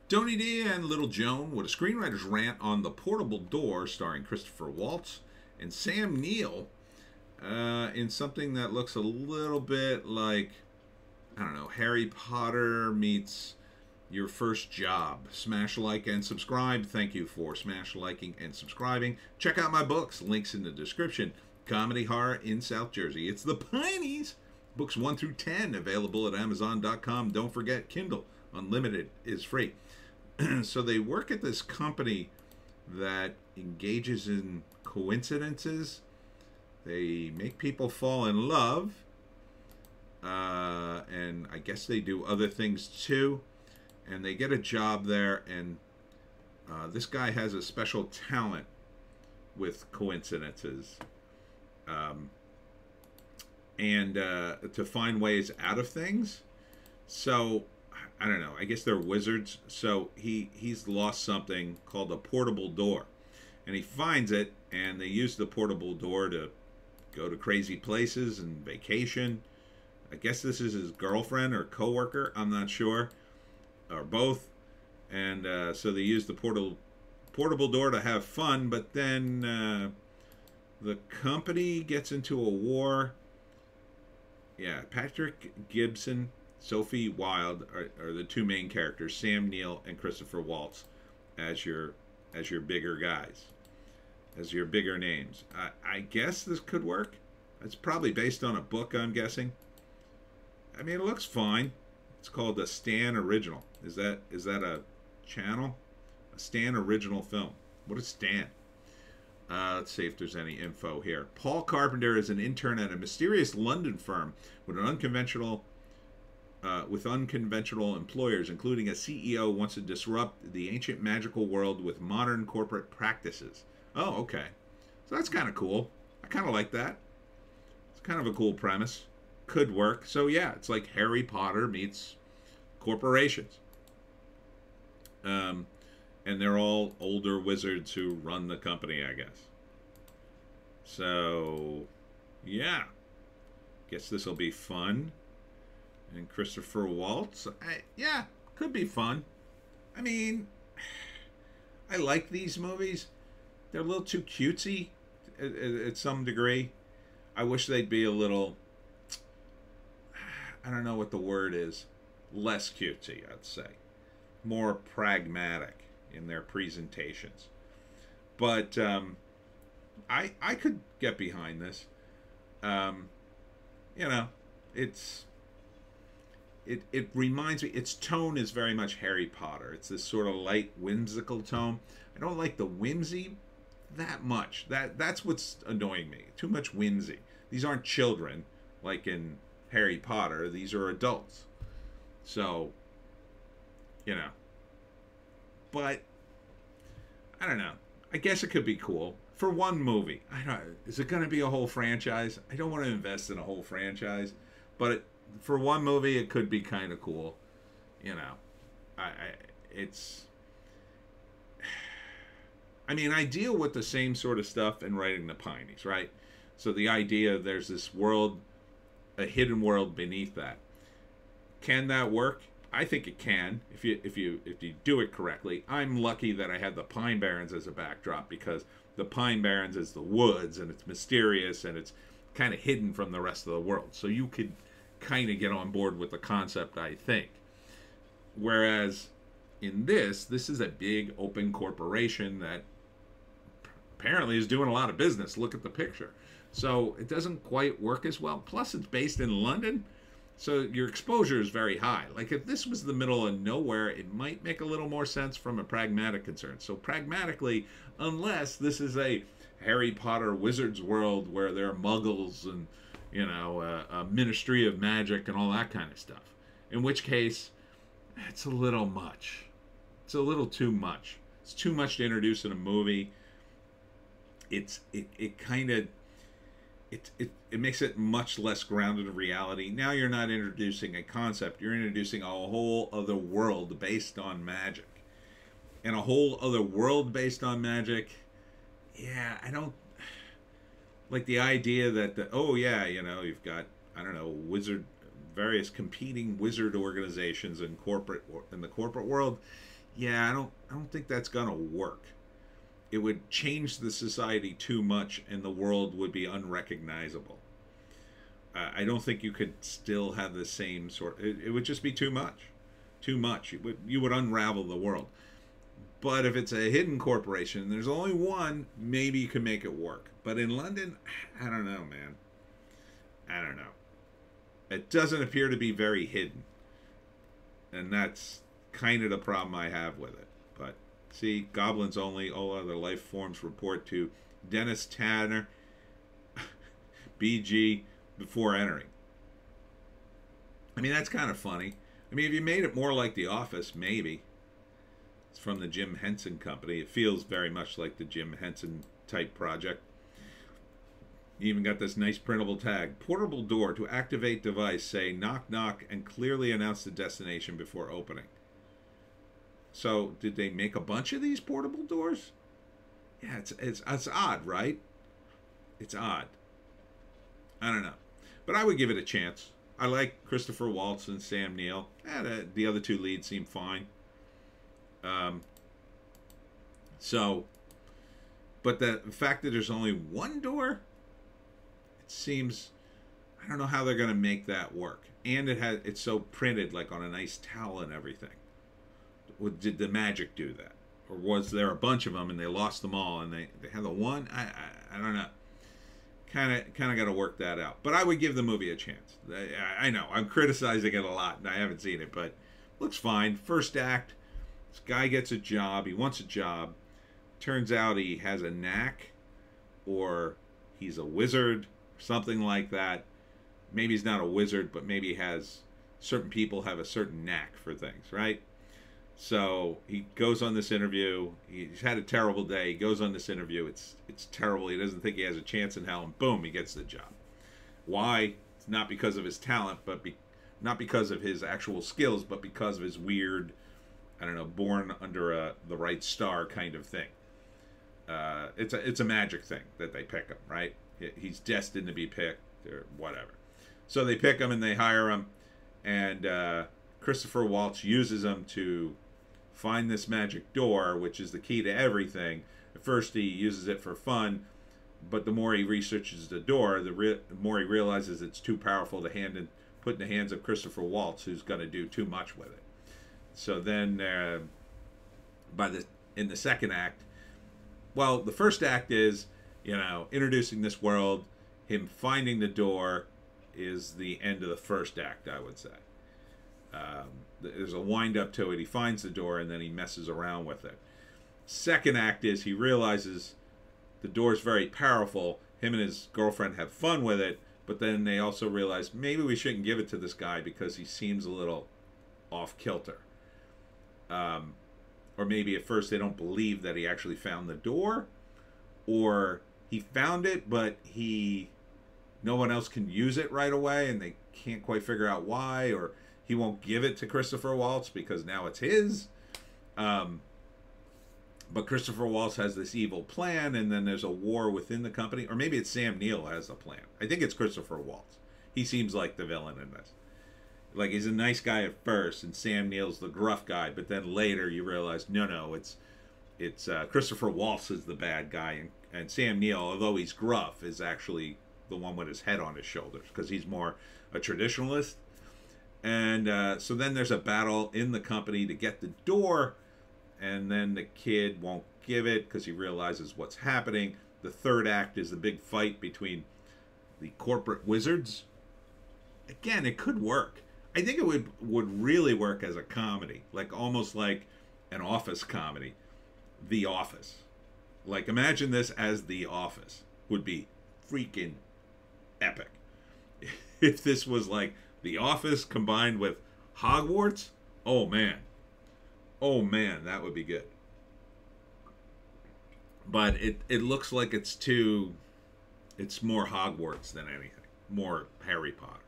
Tony D and Little Joan with a screenwriter's rant on The Portable Door, starring Christopher Waltz and Sam Neill, in something that looks a little bit like, I don't know, Harry Potter meets your first job. Smash like and subscribe. Thank you for smash liking and subscribing. Check out my books. Links in the description. Comedy horror in South Jersey. It's the Pineys. Books 1 through 10 available at Amazon.com. Don't forget, Kindle Unlimited is free. So they work at this company that engages in coincidences. They make people fall in love. And I guess they do other things too. And they get a job there, and this guy has a special talent with coincidences. And to find ways out of things. So I don't know, I guess they're wizards. So he's lost something called a portable door, and he finds it, and they use the portable door to go to crazy places and vacation. I guess this is his girlfriend or coworker, I'm not sure, or both. And so they use the portable door to have fun, but then the company gets into a war. Yeah, Patrick Gibson, Sophie Wilde are the two main characters, Sam Neill and Christopher Waltz, as your bigger guys, as your bigger names. I guess this could work. It's probably based on a book, I'm guessing. I mean, it looks fine. It's called the Stan Original. Is that a channel? A Stan Original film. What is Stan? Let's see if there's any info here. Paul Carpenter is an intern at a mysterious London firm with unconventional employers, including a CEO wants to disrupt the ancient magical world with modern corporate practices. Oh, okay. So that's kind of cool. I kind of like that. It's kind of a cool premise. Could work. So yeah, it's like Harry Potter meets corporations. And they're all older wizards who run the company, I guess. So, yeah. Guess this will be fun. And Christopher Waltz, yeah, could be fun. I mean, I like these movies. They're a little too cutesy at some degree. I wish they'd be a little, I don't know what the word is, less cutesy, I'd say. More pragmatic in their presentations. But I could get behind this. You know, it reminds me, its tone is very much Harry Potter. It's this sort of light, whimsical tone. I don't like the whimsy that much. That's what's annoying me. Too much whimsy. These aren't children like in Harry Potter. These are adults. So, you know. But I don't know. I guess it could be cool for one movie. I don't. Is it going to be a whole franchise? I don't want to invest in a whole franchise, but for one movie, it could be kind of cool. You know, it's. I mean, I deal with the same sort of stuff in writing the Pineys, right? So the idea there's this world, a hidden world beneath that. Can that work? I think it can if you do it correctly. I'm lucky that I had the Pine Barrens as a backdrop, because the Pine Barrens is the woods, and it's mysterious, and it's kind of hidden from the rest of the world. So you could kind of get on board with the concept, I think. Whereas in this is a big open corporation that apparently is doing a lot of business. Look at the picture. So it doesn't quite work as well. Plus it's based in London. So your exposure is very high. Like if this was the middle of nowhere, it might make a little more sense from a pragmatic concern. So pragmatically, unless this is a Harry Potter wizard's world where there are muggles and, you know, a ministry of magic and all that kind of stuff. In which case, it's a little much. It's a little too much. It's too much to introduce in a movie. It makes it much less grounded in reality. Now you're not introducing a concept. You're introducing a whole other world based on magic. And a whole other world based on magic, yeah, I don't... Like the idea that, oh yeah, you know, you've got, I don't know, various competing wizard organizations in the corporate world. yeah, I don't think that's gonna work. It would change the society too much, and the world would be unrecognizable. I don't think you could still have the same sort. It would just be too much, too much. You would unravel the world. But if it's a hidden corporation, and there's only one, maybe you can make it work. But in London, I don't know, man. I don't know. It doesn't appear to be very hidden, and that's kind of the problem I have with it. But see, goblins only. All other life forms report to Dennis Tanner, BG, before entering. I mean, that's kind of funny. I mean, if you made it more like The Office, maybe. It's from the Jim Henson Company. It feels very much like the Jim Henson type project. You even got this nice printable tag. Portable door to activate device. Say knock knock and clearly announce the destination before opening. So did they make a bunch of these portable doors? Yeah, it's odd, right? It's odd. I don't know. But I would give it a chance. I like Christopher Waltz and Sam Neill. The other two leads seem fine. But the fact that there's only one door, it seems, I don't know how they're going to make that work. And it's so printed like on a nice towel and everything. Did the magic do that? Or was there a bunch of them and they lost them all and they had the one? I don't know. Kind of got to work that out. But I would give the movie a chance. I know I'm criticizing it a lot and I haven't seen it, but looks fine. First act, this guy gets a job. He wants a job. Turns out he has a knack, or he's a wizard, or something like that. Maybe he's not a wizard, but maybe he has, certain people have a certain knack for things, right? So he goes on this interview. He's had a terrible day. He goes on this interview. It's terrible. He doesn't think he has a chance in hell, and boom, he gets the job. Why? It's not because of his talent, but not because of his actual skills, but because of his weird, I don't know, born under the right star kind of thing. It's a magic thing that they pick him, right? He's destined to be picked or whatever. So they pick him and they hire him, and Christopher Waltz uses him to find this magic door, which is the key to everything. At first he uses it for fun, but the more he researches the door, the more he realizes it's too powerful to put in the hands of Christopher Waltz, who's going to do too much with it. So then in the second act, well, the first act is, introducing this world. Him finding the door is the end of the first act, I would say. There's a wind up to it. He finds the door and then he messes around with it. Second act is he realizes the door's very powerful. Him and his girlfriend have fun with it, but then they also realize maybe we shouldn't give it to this guy because he seems a little off kilter. Or maybe at first they don't believe that he actually found the door, or he found it but no one else can use it right away and they can't quite figure out why, or he won't give it to Christopher Waltz because now it's his. But Christopher Waltz has this evil plan, and then there's a war within the company. Or maybe it's Sam Neill has the plan. I think it's Christopher Waltz. He seems like the villain in this. Like, he's a nice guy at first, and Sam Neill's the gruff guy. But then later you realize, no, it's Christopher Waltz is the bad guy. And Sam Neill, although he's gruff, is actually the one with his head on his shoulders, because he's more a traditionalist. And so then there's a battle in the company to get the door, and then the kid won't give it because he realizes what's happening. The third act is the big fight between the corporate wizards. Again, it could work. I think it would really work as a comedy, like almost like an Office comedy. The Office. Like, imagine this as The Office. Would be freaking epic. If this was like The Office combined with Hogwarts, oh man, that would be good. But it looks like it's more Hogwarts than anything, more Harry Potter.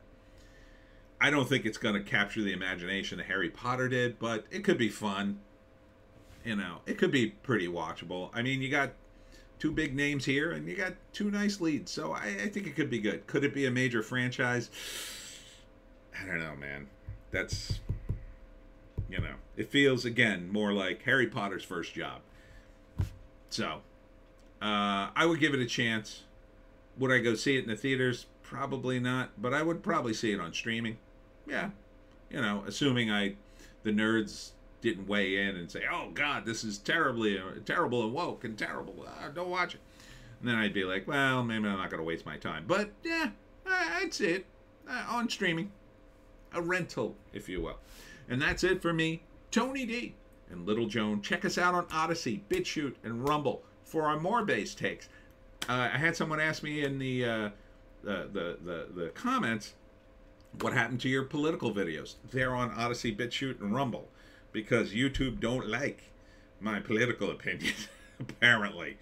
I don't think it's going to capture the imagination that Harry Potter did, but it could be fun. It could be pretty watchable. I mean, you got two big names here, and you got two nice leads, so I think it could be good. Could it be a major franchise? I don't know, man. You know, it feels, again, more like Harry Potter's first job. So, I would give it a chance. Would I go see it in the theaters? Probably not, but I would probably see it on streaming. Yeah, you know, assuming the nerds didn't weigh in and say, "Oh God, this is terrible and woke and terrible. Don't watch it." And then I'd be like, "Well, maybe I'm not going to waste my time." But yeah, I'd see it on streaming, a rental, if you will. And that's it for me, Tony D and Little Joan. Check us out on Odysee, Bitchute, and Rumble for our more bass takes. I had someone ask me in the comments, what happened to your political videos? They're on Odysee, Bitchute, and Rumble because YouTube don't like my political opinions, apparently.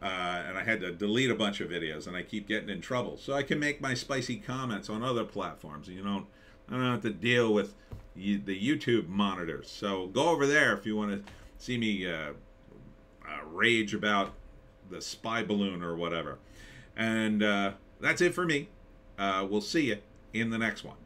And I had to delete a bunch of videos, and I keep getting in trouble. So I can make my spicy comments on other platforms. I don't have to deal with the YouTube monitors. So go over there if you want to see me rage about the spy balloon or whatever. And that's it for me. We'll see you in the next one.